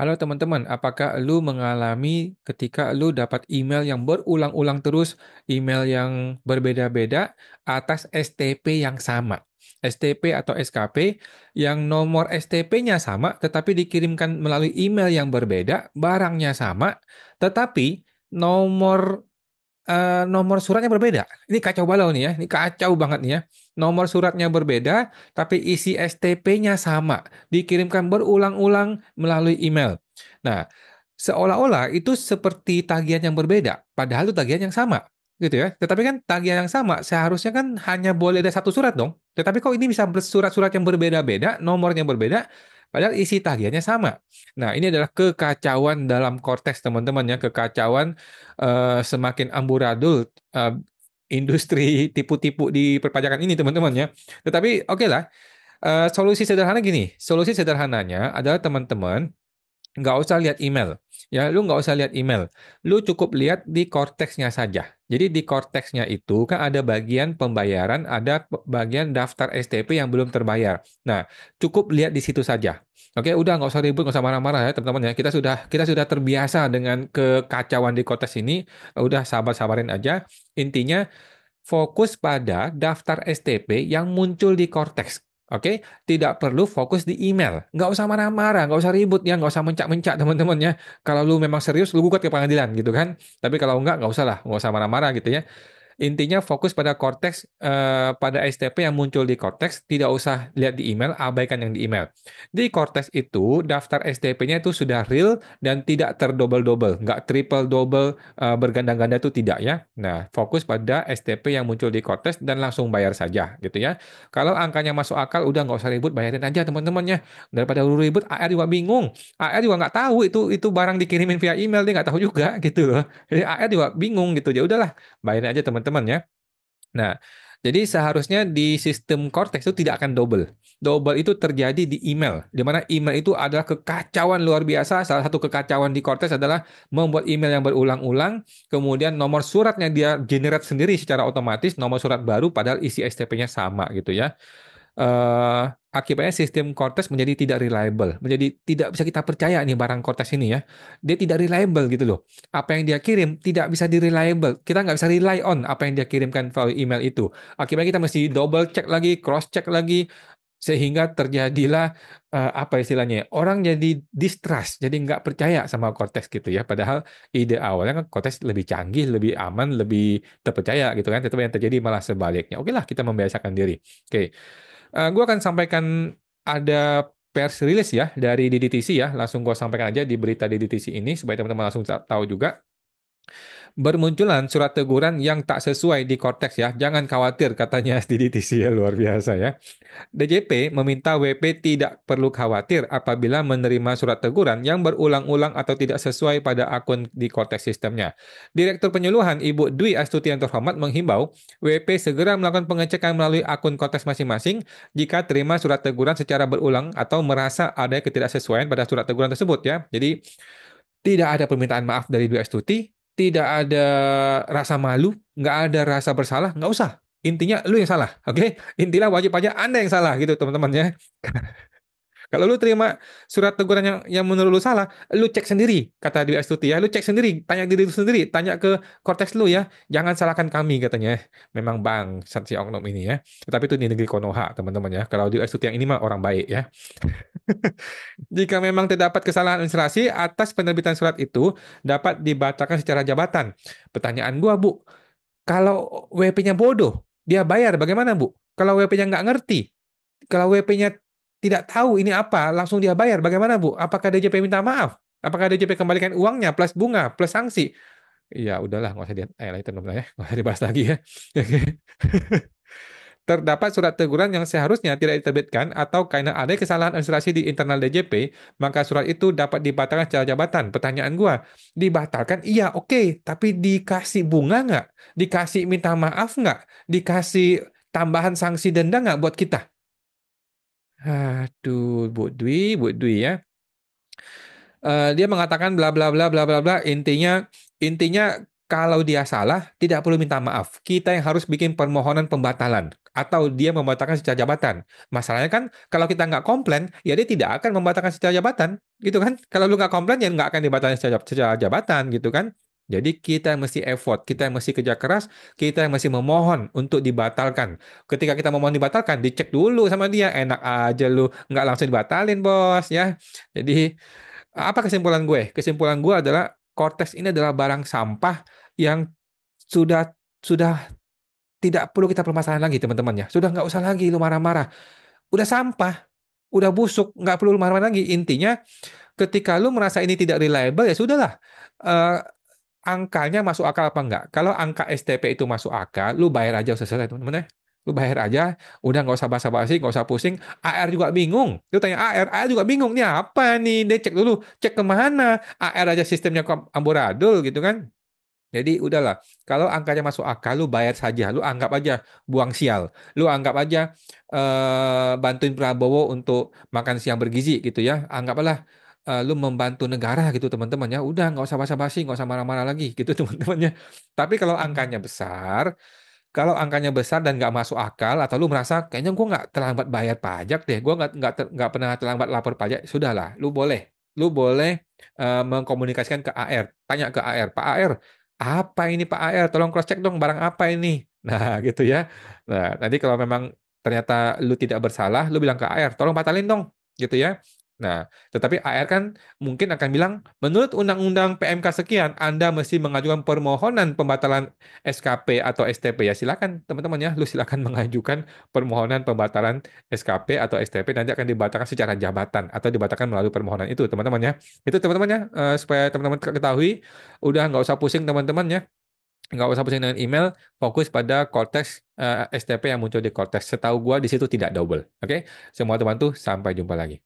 Halo teman-teman, apakah lu mengalami ketika lu dapat email yang berulang-ulang terus, email yang berbeda-beda atas STP yang sama? STP atau SKP yang nomor STP-nya sama, tetapi dikirimkan melalui email yang berbeda, barangnya sama, tetapi nomor nomor suratnya berbeda. Ini kacau balau nih ya, ini kacau banget nih ya. Nomor suratnya berbeda, tapi isi STP-nya sama, dikirimkan berulang-ulang melalui email. Nah, seolah-olah itu seperti tagihan yang berbeda, padahal itu tagihan yang sama, gitu ya. Tetapi kan tagihan yang sama seharusnya kan hanya boleh ada satu surat dong. Tetapi kok ini bisa bersurat-surat yang berbeda-beda, nomornya berbeda, padahal isi tagihannya sama. Nah, ini adalah kekacauan dalam konteks teman-teman ya, kekacauan semakin amburadul industri tipu-tipu di perpajakan ini teman-teman ya. Tetapi oke lah, solusi sederhana gini, solusi sederhananya adalah teman-teman nggak usah lihat email. Ya, lu nggak usah lihat email. Lu cukup lihat di korteksnya saja. Jadi di korteksnya itu kan ada bagian pembayaran, ada bagian daftar STP yang belum terbayar. Nah, cukup lihat di situ saja. Oke, udah nggak usah ribut, nggak usah marah-marah ya teman-teman ya. Kita sudah terbiasa dengan kekacauan di korteks ini. Udah sabar-sabarin aja. Intinya fokus pada daftar STP yang muncul di Cortex. Oke, tidak perlu fokus di email. Nggak usah marah-marah, nggak usah ribut ya, nggak usah mencak-mencak teman-teman ya. Kalau lu memang serius, lu gugat ke pengadilan gitu kan. Tapi kalau nggak usah lah, nggak usah marah-marah gitu ya. Intinya fokus pada konteks, pada STP yang muncul di konteks, tidak usah lihat di email, abaikan yang di email. Di konteks itu, daftar STP-nya itu sudah real dan tidak terdouble-double, nggak triple-double, berganda-ganda itu tidak ya. Nah, fokus pada STP yang muncul di konteks dan langsung bayar saja gitu ya. Kalau angkanya masuk akal, udah nggak usah ribut, bayarin aja teman-temannya. Daripada lu ribut, AR juga bingung. AR juga nggak tahu itu barang dikirimin via email, dia nggak tahu juga gitu loh. Jadi AR juga bingung gitu. Ya udahlah, bayarin aja teman-teman ya. Nah, jadi seharusnya di sistem Cortex itu tidak akan double. Double itu terjadi di email, di mana email itu adalah kekacauan luar biasa. Salah satu kekacauan di Cortex adalah membuat email yang berulang-ulang, kemudian nomor suratnya dia generate sendiri secara otomatis, nomor surat baru padahal isi STP-nya sama gitu ya. Akibatnya sistem Cortex menjadi tidak reliable, menjadi tidak bisa kita percaya nih barang Cortex ini ya. Dia tidak reliable gitu loh. Apa yang dia kirim tidak bisa di-reliable. Kita nggak bisa rely on apa yang dia kirimkan melalui email itu. Akibatnya kita mesti double check lagi, cross check lagi, sehingga terjadilah apa istilahnya? Orang jadi distrust, jadi nggak percaya sama Cortex gitu ya. Padahal ide awalnya kan Cortex lebih canggih, lebih aman, lebih terpercaya gitu kan. Tetapi yang terjadi malah sebaliknya. Oke lah, kita membiasakan diri. Oke. Gue akan sampaikan ada pers rilis ya dari DDTC ya. Langsung gue sampaikan aja di berita DDTC ini supaya teman-teman langsung tahu juga. Bermunculan surat teguran yang tak sesuai di Cortex ya. Jangan khawatir katanya DDTC ya, luar biasa ya. DJP meminta WP tidak perlu khawatir apabila menerima surat teguran yang berulang-ulang atau tidak sesuai pada akun di Cortex sistemnya. Direktur Penyuluhan Ibu Dwi Astuti yang terhormat menghimbau WP segera melakukan pengecekan melalui akun Cortex masing-masing jika terima surat teguran secara berulang atau merasa ada ketidaksesuaian pada surat teguran tersebut ya. Jadi tidak ada permintaan maaf dari Dwi Astuti, tidak ada rasa malu, nggak ada rasa bersalah, nggak usah. Intinya lu yang salah, oke? Intinya wajib pajak Anda yang salah gitu teman-teman ya. Kalau lu terima surat teguran yang menurut lu salah, lu cek sendiri, kata Dwi Astuti ya. Lu cek sendiri, tanya diri lu sendiri, tanya ke korteks lu ya. Jangan salahkan kami katanya. Memang bang, si oknum ini ya. Tapi itu di negeri Konoha teman-teman ya. Kalau Dwi Astuti yang ini mah orang baik ya. Jika memang terdapat kesalahan administrasi atas penerbitan surat itu dapat dibatalkan secara jabatan. Pertanyaan gua, Bu, kalau WP-nya bodoh, dia bayar bagaimana, Bu? Kalau WP-nya nggak ngerti, kalau WP-nya tidak tahu ini apa, langsung dia bayar bagaimana, Bu? Apakah DJP minta maaf? Apakah DJP kembalikan uangnya plus bunga plus sanksi? Ya udahlah, nggak usah di, itu ya, nggak usah dibahas lagi ya. Terdapat surat teguran yang seharusnya tidak diterbitkan atau karena ada kesalahan administrasi di internal DJP, maka surat itu dapat dibatalkan secara jabatan. Pertanyaan gua, dibatalkan iya oke, tapi dikasih bunga nggak? Dikasih minta maaf nggak? Dikasih tambahan sanksi denda nggak buat kita? Aduh, Bu Dwi ya. Dia mengatakan bla bla bla bla bla bla. Intinya Kalau dia salah, tidak perlu minta maaf. Kita yang harus bikin permohonan pembatalan. Atau dia membatalkan secara jabatan. Masalahnya kan, kalau kita nggak komplain, ya dia tidak akan membatalkan secara jabatan. Gitu kan? Kalau lu nggak komplain, ya nggak akan dibatalkan secara jabatan. Gitu kan? Jadi kita yang mesti effort, kita yang mesti kerja keras, kita yang mesti memohon untuk dibatalkan. Ketika kita memohon dibatalkan, dicek dulu sama dia. Enak aja lu, nggak langsung dibatalin, bos. Ya, jadi apa kesimpulan gue? Kesimpulan gue adalah Cortex ini adalah barang sampah yang sudah sudah tidak perlu kita permasalahan lagi, teman-teman ya. Sudah nggak usah lagi lu marah-marah. Udah sampah, udah busuk, nggak perlu lu marah-marah lagi. Intinya, ketika lu merasa ini tidak reliable, ya sudahlah. Eh, angkanya masuk akal apa enggak? Kalau angka STP itu masuk akal, lu bayar aja, usah selesai, teman-teman ya. Lu bayar aja, udah nggak usah basa-basi, nggak usah pusing. AR juga bingung. Lu tanya AR juga bingung. Nih apa nih? Dia cek dulu, cek kemana? AR aja sistemnya amburadul gitu kan. Jadi udahlah, kalau angkanya masuk akal, lu bayar saja, lu anggap aja buang sial, lu anggap aja bantuin Prabowo untuk makan siang bergizi gitu ya, anggaplah lu membantu negara gitu teman-teman ya, udah nggak usah basa-basi, nggak usah marah-marah lagi gitu teman-teman ya. Tapi kalau angkanya besar dan nggak masuk akal, atau lu merasa kayaknya gue nggak terlambat bayar pajak deh, gue nggak pernah terlambat lapor pajak, sudahlah, lu boleh mengkomunikasikan ke AR, tanya ke AR, Pak AR, apa ini Pak AR, tolong cross check dong barang apa ini, nah gitu ya. Nah nanti kalau memang ternyata lu tidak bersalah, lu bilang ke AR, tolong batalin dong, gitu ya. Nah, tetapi AR kan mungkin akan bilang, menurut Undang-Undang PMK sekian, Anda mesti mengajukan permohonan pembatalan SKP atau STP ya. Silakan teman-teman ya, lu silakan mengajukan permohonan pembatalan SKP atau STP, nanti akan dibatalkan secara jabatan atau dibatalkan melalui permohonan itu teman-teman ya. Itu teman-teman ya, supaya teman-teman ketahui, udah nggak usah pusing teman-teman ya. Nggak usah pusing dengan email, fokus pada Cortex STP yang muncul di Cortex. Setahu gua di situ tidak double. Oke, semua teman tuh sampai jumpa lagi.